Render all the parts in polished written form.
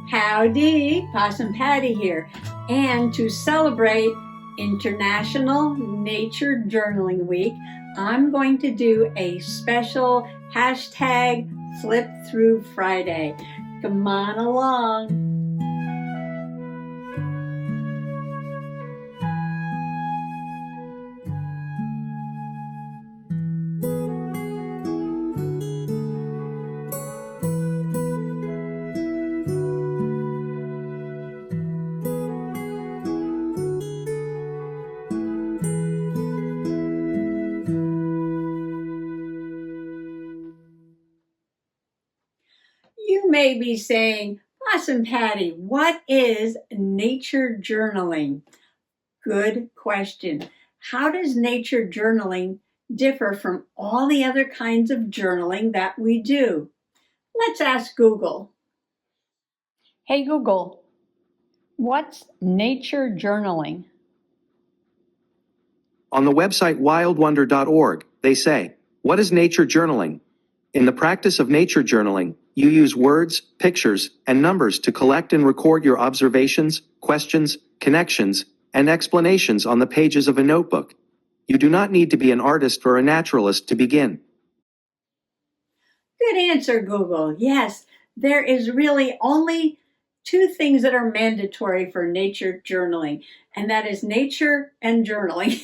Howdy, Possum Patty here. And to celebrate International Nature Journaling Week, I'm going to do a special hashtag Flip Through Friday. Come on along. You may be saying, Possum Patty, what is nature journaling? Good question. How does nature journaling differ from all the other kinds of journaling that we do? Let's ask Google. Hey Google, what's nature journaling? On the website wildwonder.org, they say, what is nature journaling? In the practice of nature journaling, you use words, pictures, and numbers to collect and record your observations, questions, connections, and explanations on the pages of a notebook. You do not need to be an artist or a naturalist to begin. Good answer, Google. Yes, there is really only two things that are mandatory for nature journaling, and that is nature and journaling.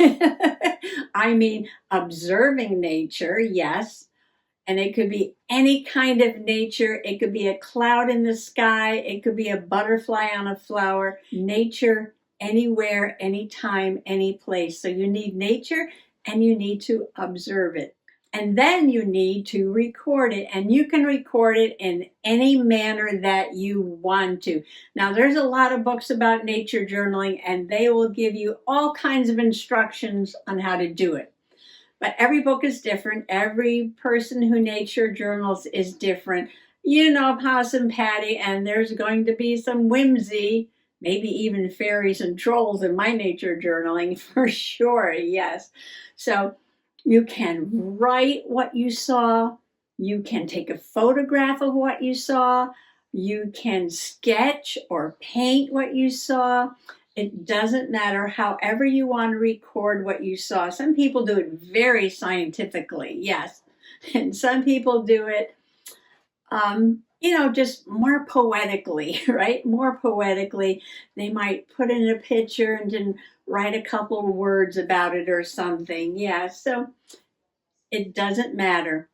I mean, observing nature, yes, and it could be any kind of nature. It could be a cloud in the sky. It could be a butterfly on a flower. Nature, anywhere, anytime, any place. So you need nature and you need to observe it. And then you need to record it, and you can record it in any manner that you want to. Now, there's a lot of books about nature journaling, and they will give you all kinds of instructions on how to do it. But every book is different. Every person who nature journals is different. You know, Possum Patty, and there's going to be some whimsy, maybe even fairies and trolls in my nature journaling for sure, yes. So you can write what you saw. You can take a photograph of what you saw. You can sketch or paint what you saw. It doesn't matter, however you want to record what you saw. Some people do it very scientifically, yes. And some people do it, just more poetically, right? More poetically. They might put in a picture and then write a couple of words about it or something. Yeah, so it doesn't matter.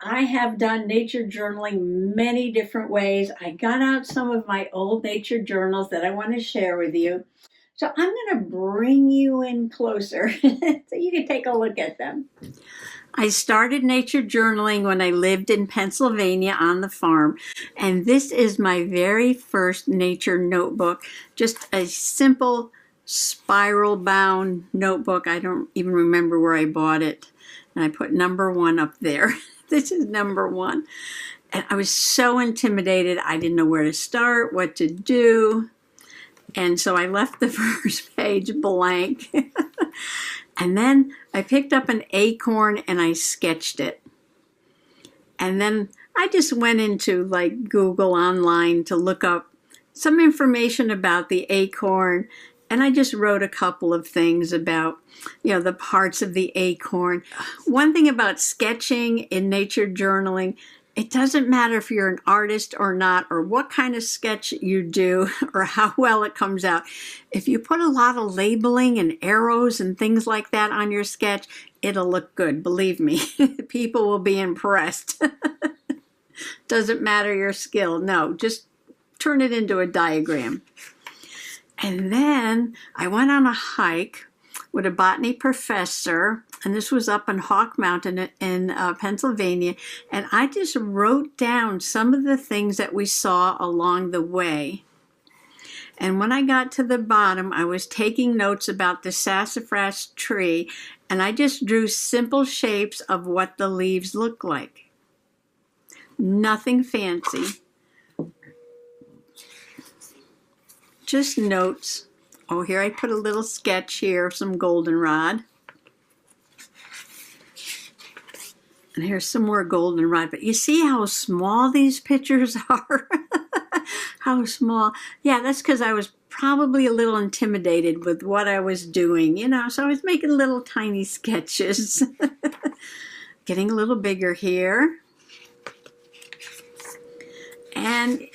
I have done nature journaling many different ways. I got out some of my old nature journals that I want to share with you. So I'm going to bring you in closer so you can take a look at them. I started nature journaling when I lived in Pennsylvania on the farm, and this is my very first nature notebook, just a simple spiral-bound notebook. I don't even remember where I bought it, and I put number 1 up there. This is number 1, and I was so intimidated. I didn't know where to start, what to do, and so I left the first page blank. And then I picked up an acorn and I sketched it. And then I just went into Google online to look up some information about the acorn. And I just wrote a couple of things about, the parts of the acorn. One thing about sketching in nature journaling, it doesn't matter if you're an artist or not, or what kind of sketch you do, or how well it comes out. If you put a lot of labeling and arrows and things like that on your sketch, it'll look good, believe me. People will be impressed. Doesn't matter your skill. No, just turn it into a diagram. And then I went on a hike with a botany professor, and this was up on Hawk Mountain in Pennsylvania, and I just wrote down some of the things that we saw along the way. And when I got to the bottom, I was taking notes about the sassafras tree, and I just drew simple shapes of what the leaves look like. Nothing fancy. Just notes. Oh, here I put a little sketch here, some goldenrod. And here's some more goldenrod. But you see how small these pictures are? How small. Yeah, that's because I was probably a little intimidated with what I was doing, so I was making little tiny sketches. Getting a little bigger here. And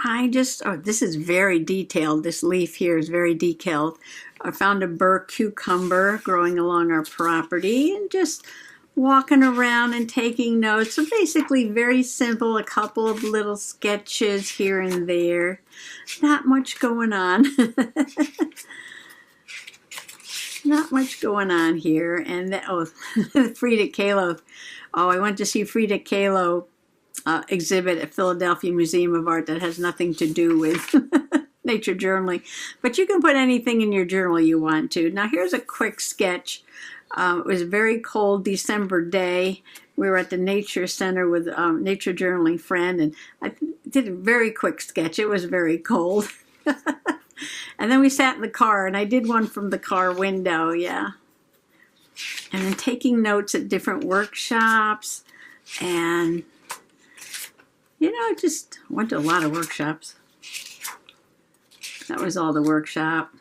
this is very detailed. This leaf here is very detailed. I found a burr cucumber growing along our property and just walking around and taking notes. So basically very simple, a couple of little sketches here and there. Not much going on. Not much going on here. And Frida Kahlo. Oh, I went to see Frida Kahlo exhibit at Philadelphia Museum of Art that has nothing to do with nature journaling. But you can put anything in your journal you want to. Now here's a quick sketch. It was a very cold December day. We were at the Nature Center with Nature Journaling friend, and I did a very quick sketch. It was very cold. And then we sat in the car, and I did one from the car window, yeah. And then taking notes at different workshops, and just went to a lot of workshops. That was all the workshop.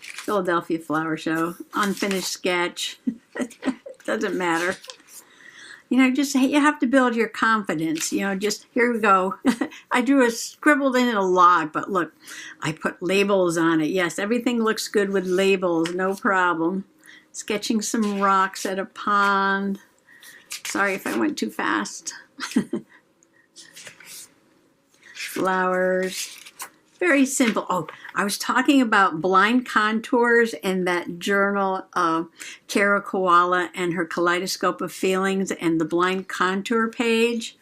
Philadelphia Flower Show, unfinished sketch. Doesn't matter. You have to build your confidence. Just here we go. I scribbled in it a lot, but look, I put labels on it. Yes, everything looks good with labels, no problem. Sketching some rocks at a pond. Sorry if I went too fast. Flowers. Very simple. Oh, I was talking about blind contours in that journal of Kara Koala and her Kaleidoscope of Feelings and the blind contour page.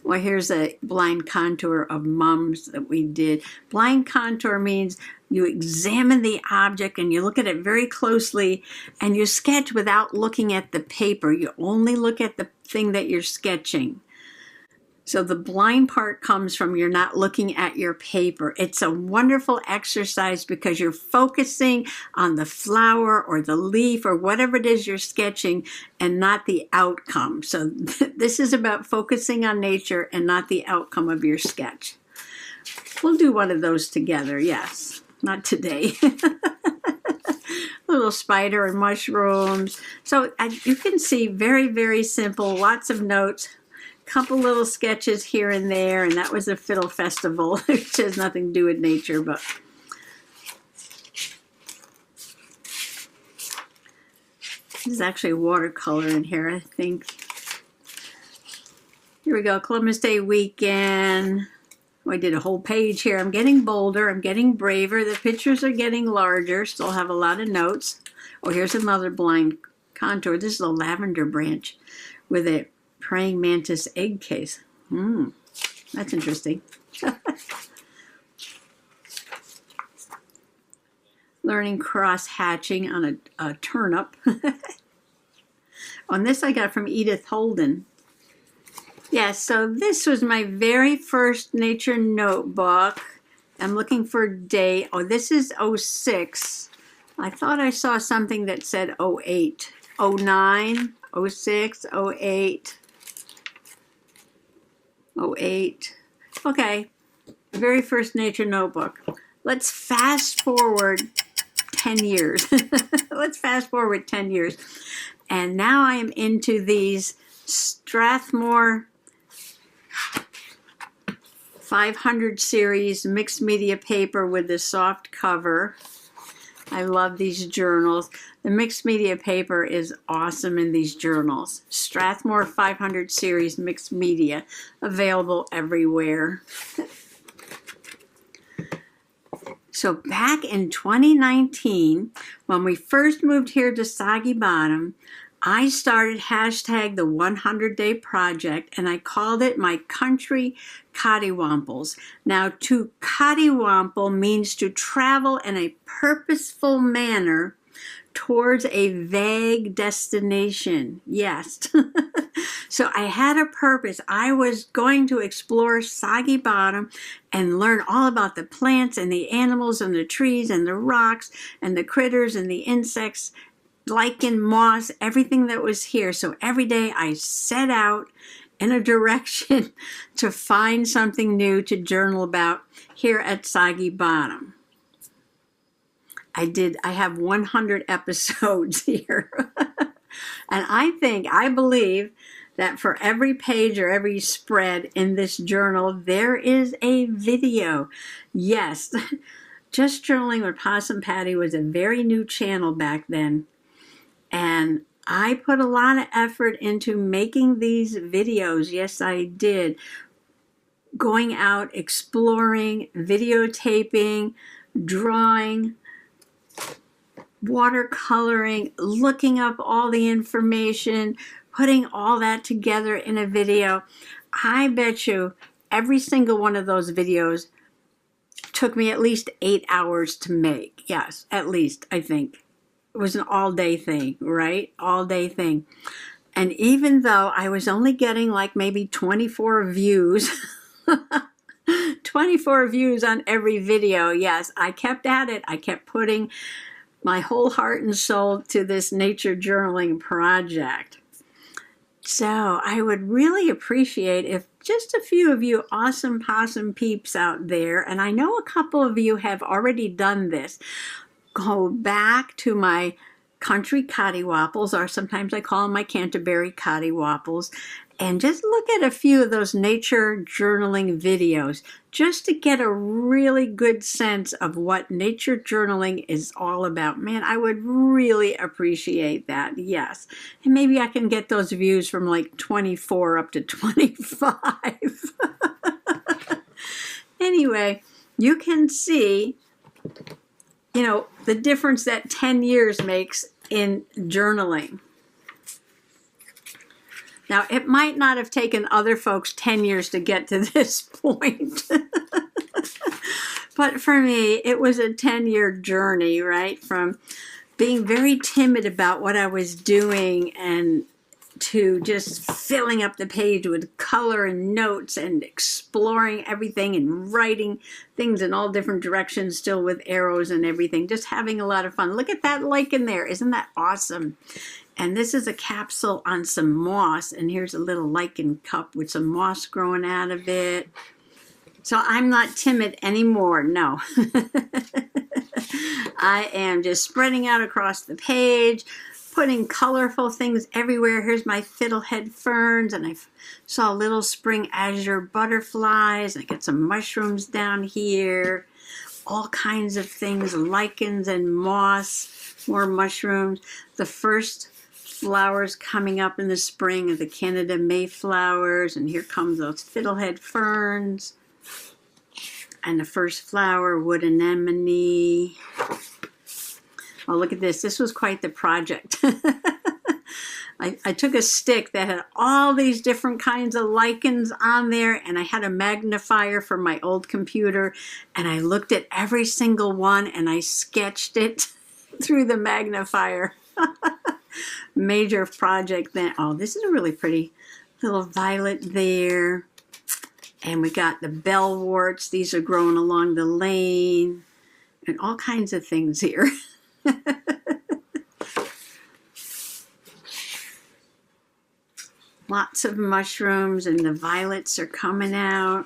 Well, here's a blind contour of Mums that we did. Blind contour means you examine the object and you look at it very closely and you sketch without looking at the paper. You only look at the thing that you're sketching. So the blind part comes from you're not looking at your paper. It's a wonderful exercise because you're focusing on the flower or the leaf or whatever it is you're sketching and not the outcome. So this is about focusing on nature and not the outcome of your sketch. We'll do one of those together, yes. Not today. Little spider and mushrooms. So you can see very, very simple, lots of notes. Couple little sketches here and there, and that was a fiddle festival, which has nothing to do with nature, but there's actually watercolor in here, I think. Here we go, Columbus Day weekend. Oh, I did a whole page here. I'm getting bolder, I'm getting braver. The pictures are getting larger, still have a lot of notes. Oh, here's another blind contour. This is a lavender branch with a praying mantis egg case. That's interesting. Learning cross hatching on a turnip. On this I got from Edith Holden. Yes, so this was my very first nature notebook. I'm looking for a date. Oh, this is 06. I thought I saw something that said 08. 09, 06, 08. 08. Okay, very first nature notebook. Let's fast forward 10 years. Let's fast forward 10 years. And now I am into these Strathmore 500 series mixed media paper with the soft cover. I love these journals. The mixed media paper is awesome in these journals. Strathmore 500 series mixed media, available everywhere. So back in 2019, when we first moved here to Soggy Bottom, I started hashtag the 100 Day Project, and I called it my country Cottywamples. Now, to cottywample means to travel in a purposeful manner towards a vague destination. Yes. So I had a purpose. I was going to explore Soggy Bottom and learn all about the plants and the animals and the trees and the rocks and the critters and the insects, lichen, moss, everything that was here. So every day I set out in a direction to find something new to journal about here at Soggy Bottom. I have 100 episodes here. And I believe that for every page or every spread in this journal, there is a video. Yes, Just Journaling with Possum Patty was a very new channel back then. And I put a lot of effort into making these videos. Yes, I did. Going out, exploring, videotaping, drawing, watercoloring, looking up all the information, putting all that together in a video. I bet you every single one of those videos took me at least 8 hours to make. Yes, at least, I think. It was an all-day thing, right? All-day thing. And even though I was only getting like maybe 24 views, 24 views on every video, yes, I kept at it. I kept putting my whole heart and soul to this nature journaling project. So I would really appreciate if just a few of you awesome possum peeps out there, and I know a couple of you have already done this, go back to my country cottywopples, or sometimes I call them my Canterbury cottywopples, and just look at a few of those nature journaling videos just to get a really good sense of what nature journaling is all about. Man, I would really appreciate that, yes. And maybe I can get those views from like 24 up to 25. Anyway, you can see, the difference that 10 years makes in journaling. Now, it might not have taken other folks 10 years to get to this point. But for me, it was a 10-year journey, right? From being very timid about what I was doing and to just filling up the page with color and notes and exploring everything and writing things in all different directions, still with arrows and everything. Just having a lot of fun. Look at that lichen there. Isn't that awesome? And this is a capsule on some moss, and here's a little lichen cup with some moss growing out of it. So I'm not timid anymore, no. I am just spreading out across the page, putting colorful things everywhere. Here's my fiddlehead ferns, and I saw little spring azure butterflies. I got some mushrooms down here, all kinds of things, lichens and moss, more mushrooms. The first flowers coming up in the spring of the Canada Mayflowers, and here comes those fiddlehead ferns, and the first flower, wood anemone. Oh, look at this. This was quite the project. I took a stick that had all these different kinds of lichens on there, and I had a magnifier from my old computer, and I looked at every single one, and I sketched it through the magnifier. Major project then. Oh, this is a really pretty little violet there. And we got the bellworts. These are growing along the lane. And all kinds of things here. Lots of mushrooms, and the violets are coming out.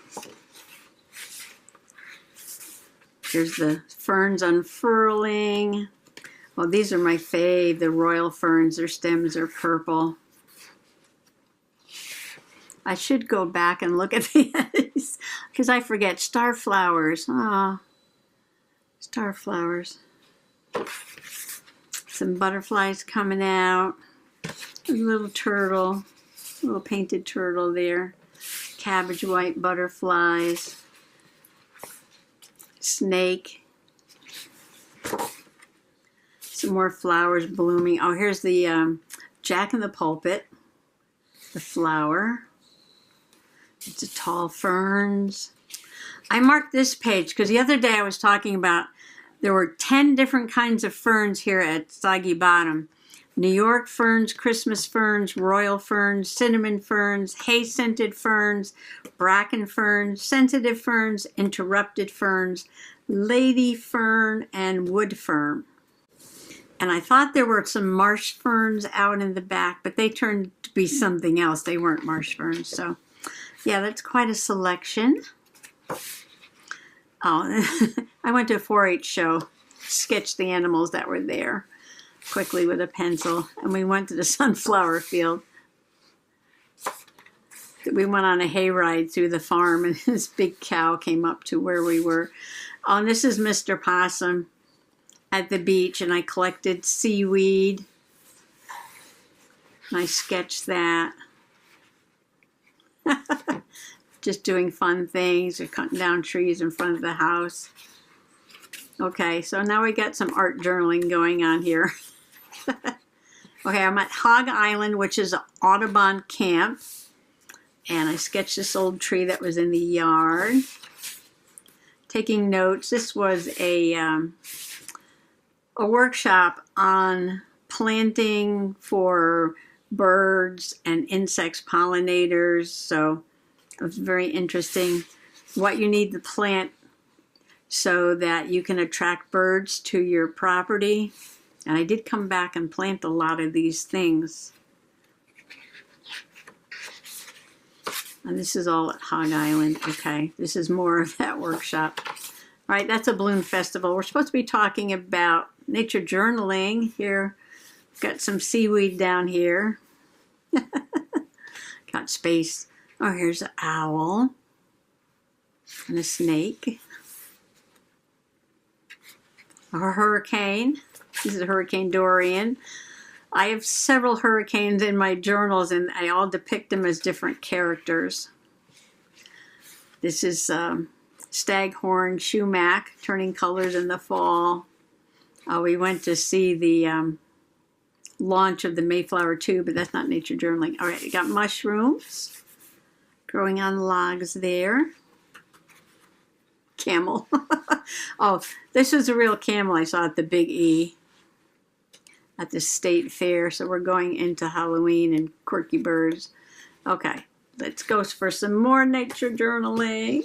There's the ferns unfurling. Well, these are my fave, the royal ferns. Their stems are purple. I should go back and look at these because I forget. Starflowers. Ah, starflowers. Some butterflies coming out. A little turtle. A little painted turtle there. Cabbage white butterflies. Snake. Some more flowers blooming. Oh, here's the Jack in the Pulpit. The flower. It's a tall ferns. I marked this page because the other day I was talking about there were 10 different kinds of ferns here at Soggy Bottom. New York ferns, Christmas ferns, royal ferns, cinnamon ferns, hay-scented ferns, bracken ferns, sensitive ferns, interrupted ferns, lady fern, and wood fern. And I thought there were some marsh ferns out in the back, but they turned to be something else. They weren't marsh ferns. So, yeah, that's quite a selection. Oh, I went to a 4-H show, sketched the animals that were there quickly with a pencil, and we went to the sunflower field. We went on a hayride through the farm, and this big cow came up to where we were. Oh, and this is Mr. Possum at the beach, and I collected seaweed, and I sketched that. Just doing fun things, or cutting down trees in front of the house. Okay, so now we got some art journaling going on here. Okay, I'm at Hog Island, which is an Audubon camp. And I sketched this old tree that was in the yard. Taking notes. This was a workshop on planting for birds and insects, pollinators. So it was very interesting. What you need to plant so that you can attract birds to your property. And I did come back and plant a lot of these things. And this is all at Hog Island. Okay, this is more of that workshop. All right, that's a balloon festival. We're supposed to be talking about nature journaling. Here, got some seaweed down here. Got space. Oh, here's an owl and a snake. A hurricane. This is a Hurricane Dorian. I have several hurricanes in my journals, and I all depict them as different characters. This is Staghorn Sumac, turning colors in the fall. We went to see the launch of the Mayflower 2, but that's not nature journaling. All right, I got mushrooms growing on logs there. Camel. Oh, this is a real camel I saw at the Big E at the state fair. So we're going into Halloween and quirky birds. Okay, let's go for some more nature journaling.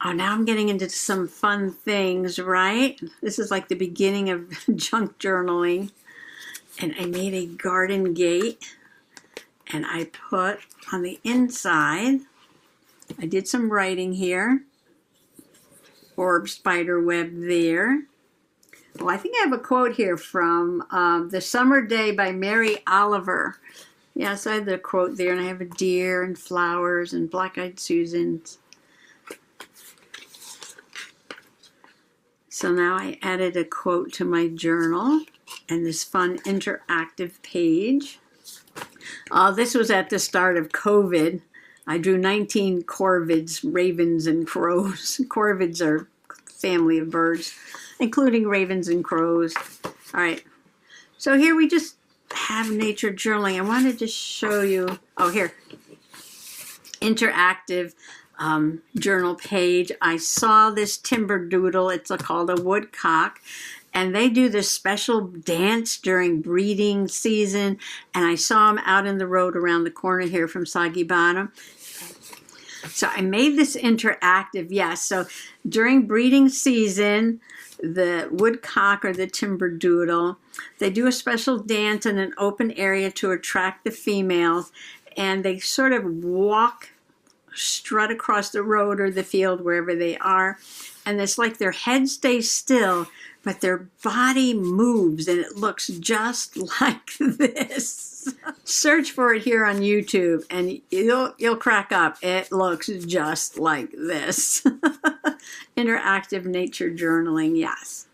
Oh, now I'm getting into some fun things, right? This is like the beginning of junk journaling. And I made a garden gate, and I put on the inside, I did some writing here. Orb spider web there. Well, I think I have a quote here from The Summer Day by Mary Oliver. Yes, I have the quote there, and I have a deer and flowers and black-eyed Susans. So now I added a quote to my journal and this fun interactive page. This was at the start of COVID. I drew 19 corvids, ravens and crows. Corvids are a family of birds, including ravens and crows. All right, so here we just have nature journaling. I wanted to show you, oh here, interactive journal page. I saw this timber doodle, it's called a woodcock, and they do this special dance during breeding season, and I saw them out in the road around the corner here from Soggy Bottom. So I made this interactive, yes. So during breeding season, the woodcock or the timber doodle, they do a special dance in an open area to attract the females, and they sort of walk, strut across the road or the field, wherever they are, and it's like their head stays still, but their body moves, and it looks just like this. Search for it here on YouTube, and you'll crack up. It looks just like this. Interactive nature journaling, yes.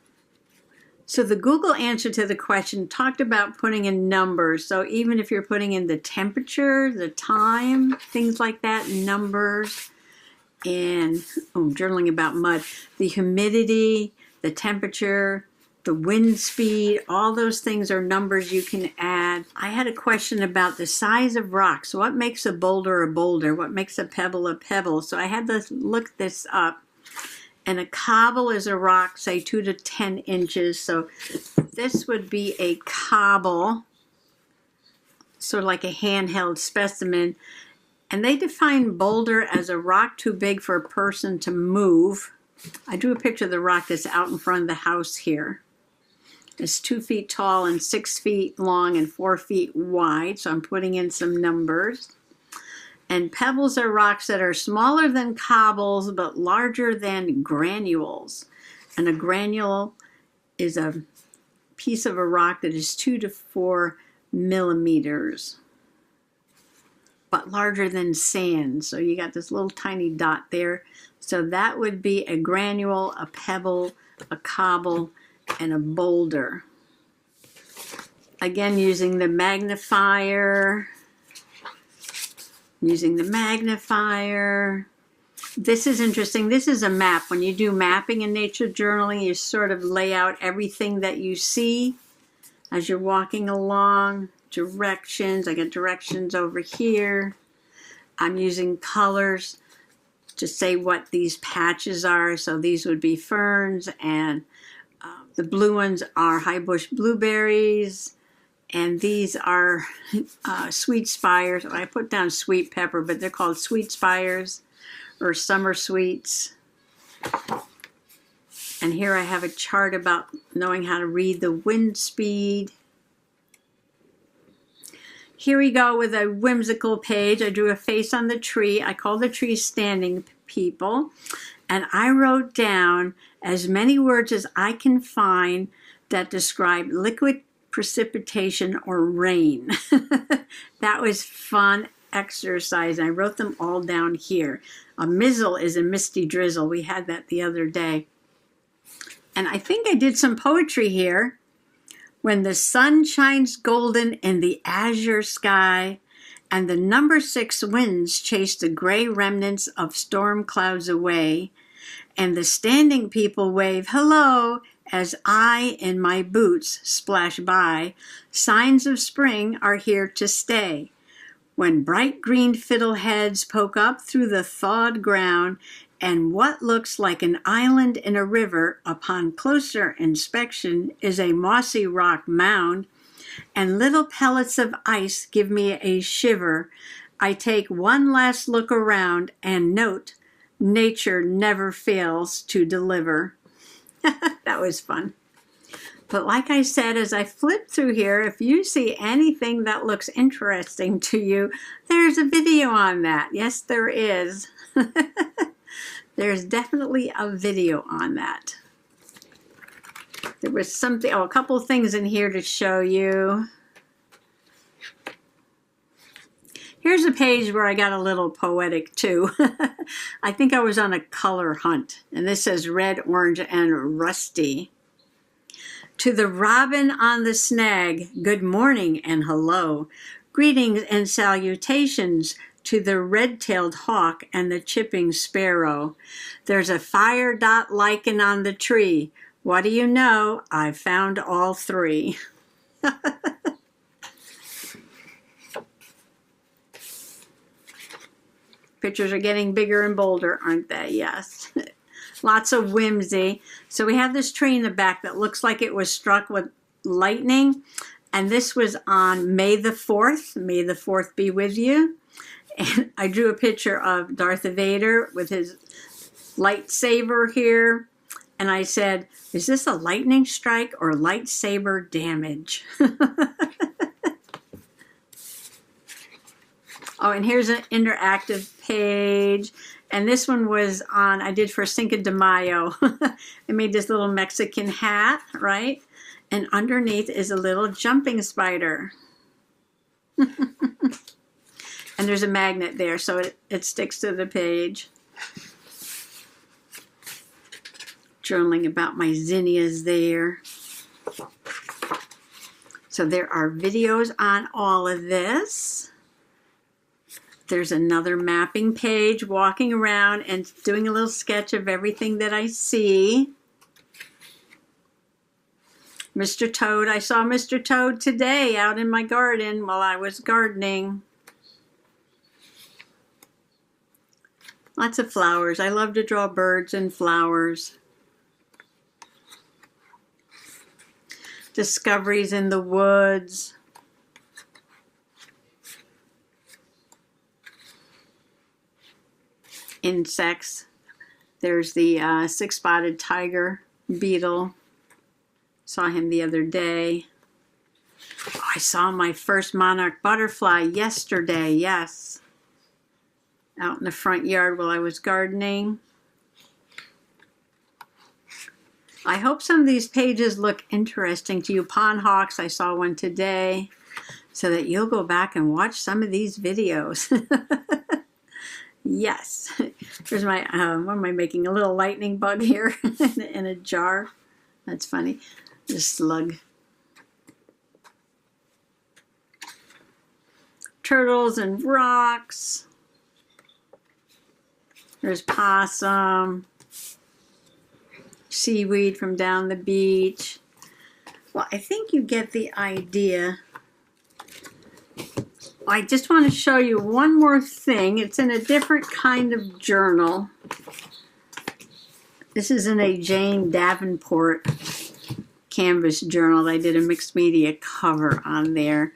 So the Google answer to the question talked about putting in numbers. So even if you're putting in the temperature, the time, things like that, numbers, and journaling about mud, the humidity, the temperature, the wind speed, all those things are numbers you can add. I had a question about the size of rocks. What makes a boulder a boulder? What makes a pebble a pebble? So I had to look this up. And a cobble is a rock, say 2 to 10 inches. So this would be a cobble, sort of like a handheld specimen. And they define boulder as a rock too big for a person to move, I drew a picture of the rock that's out in front of the house here. It's 2 feet tall and 6 feet long and 4 feet wide, so I'm putting in some numbers. And pebbles are rocks that are smaller than cobbles but larger than granules. And a granule is a piece of a rock that is 2 to 4 millimeters, but larger than sand. So you got this little tiny dot there. So that would be a granule, a pebble, a cobble, and a boulder. Again, using the magnifier. This is interesting. This is a map. When you do mapping in nature journaling, you sort of lay out everything that you see as you're walking along. Directions. I got directions over here. I'm using colors to say what these patches are. So these would be ferns, and the blue ones are high bush blueberries, and these are sweet spires. I put down sweet pepper, but they're called sweet spires or summer sweets. And here I have a chart about knowing how to read the wind speed. Here we go with a whimsical page. I drew a face on the tree. I call the tree Standing People. And I wrote down as many words as I can find that describe liquid precipitation or rain. That was fun exercise. I wrote them all down here. A mizzle is a misty drizzle. We had that the other day. And I think I did some poetry here. When the sun shines golden in the azure sky, and the number 6 winds chase the gray remnants of storm clouds away, and the standing people wave hello as I in my boots splash by, signs of spring are here to stay. When bright green fiddleheads poke up through the thawed ground, and what looks like an island in a river upon closer inspection is a mossy rock mound, and little pellets of ice give me a shiver, I take one last look around and note nature never fails to deliver. That was fun. But like I said, as I flip through here, if you see anything that looks interesting to you, there's a video on that. Yes, there is. There's definitely a video on that. There was something, a couple things in here to show you. Here's a page where I got a little poetic too. I think I was on a color hunt, and this says red, orange, and rusty. To the robin on the snag, good morning and hello. Greetings and salutations to the red-tailed hawk and the chipping sparrow. There's a fire dot lichen on the tree. What do you know? I've found all 3. Pictures are getting bigger and bolder, aren't they? Yes. Lots of whimsy. So we have this tree in the back that looks like it was struck with lightning. And this was on May the 4th. May the 4th be with you. And I drew a picture of Darth Vader with his lightsaber here. And I said, is this a lightning strike or lightsaber damage? Oh, and here's an interactive page. And this one was on, I did for Cinco de Mayo. I made this little Mexican hat, right? And underneath is a little jumping spider. And there's a magnet there, so it sticks to the page. Journaling about my zinnias there. So there are videos on all of this. There's another mapping page, walking around and doing a little sketch of everything that I see. Mr. Toad, I saw Mr. Toad today out in my garden while I was gardening. Lots of flowers. I love to draw birds and flowers. Discoveries in the woods. Insects. There's the six-spotted tiger beetle. Saw him the other day. Oh, I saw my first monarch butterfly yesterday, yes. Out in the front yard while I was gardening. I hope some of these pages look interesting to you. Pond hawks, I saw one today, so that you'll go back and watch some of these videos. Yes. Here's my, what am I making? A little lightning bug here in a jar. That's funny. The slug. Turtles and rocks. There's possum. Seaweed from down the beach. Well, I think you get the idea. I just want to show you one more thing. It's in a different kind of journal. This is in a Jane Davenport canvas journal. I did a mixed media cover on there.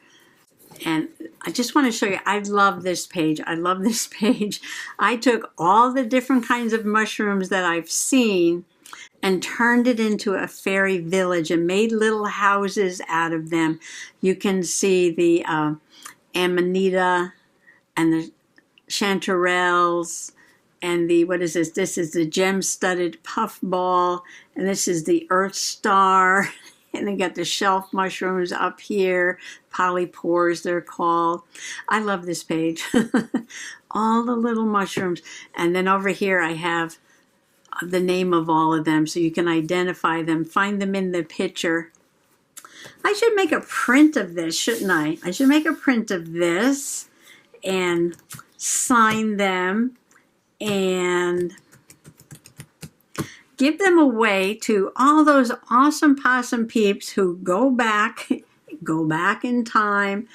And I just want to show you, I love this page. I love this page. I took all the different kinds of mushrooms that I've seen and turned it into a fairy village and made little houses out of them. You can see the amanita and the chanterelles and the, what is this? This is the gem-studded puffball, and this is the earth star. And they got the shelf mushrooms up here, polypores they're called. I love this page. All the little mushrooms. And then over here I have the name of all of them so you can identify them, find them in the picture. I should make a print of this, shouldn't I? I should make a print of this and sign them and give them away to all those awesome possum peeps who go back in time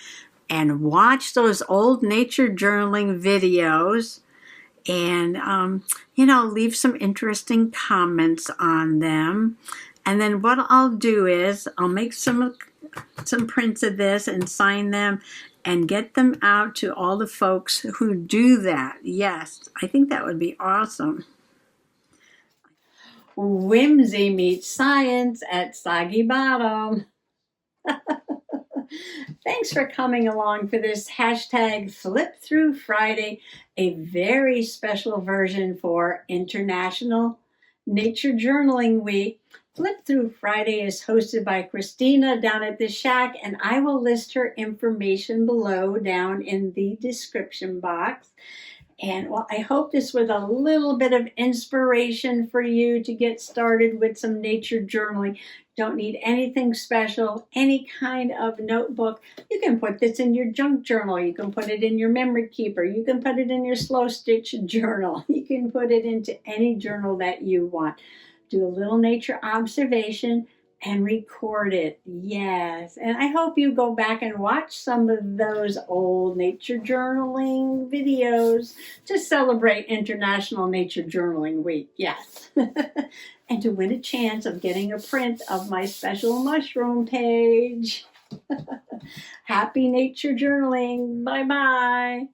and watch those old nature journaling videos and, you know, leave some interesting comments on them. And then what I'll do is I'll make some prints of this and sign them and get them out to all the folks who do that. Yes, I think that would be awesome. Whimsy meets science at Soggy Bottom. Thanks for coming along for this hashtag Flip Through Friday, a very special version for International Nature Journaling Week. Flip Through Friday is hosted by Christina down at the Shack, and I will list her information below down in the description box. And well, I hope this was a little bit of inspiration for you to get started with some nature journaling. Don't need anything special, any kind of notebook. You can put this in your junk journal. You can put it in your memory keeper. You can put it in your slow stitch journal. You can put it into any journal that you want. Do a little nature observation and record it. Yes. And I hope you go back and watch some of those old nature journaling videos to celebrate International Nature Journaling Week. Yes. And to win a chance of getting a print of my special mushroom page. Happy nature journaling. Bye-bye.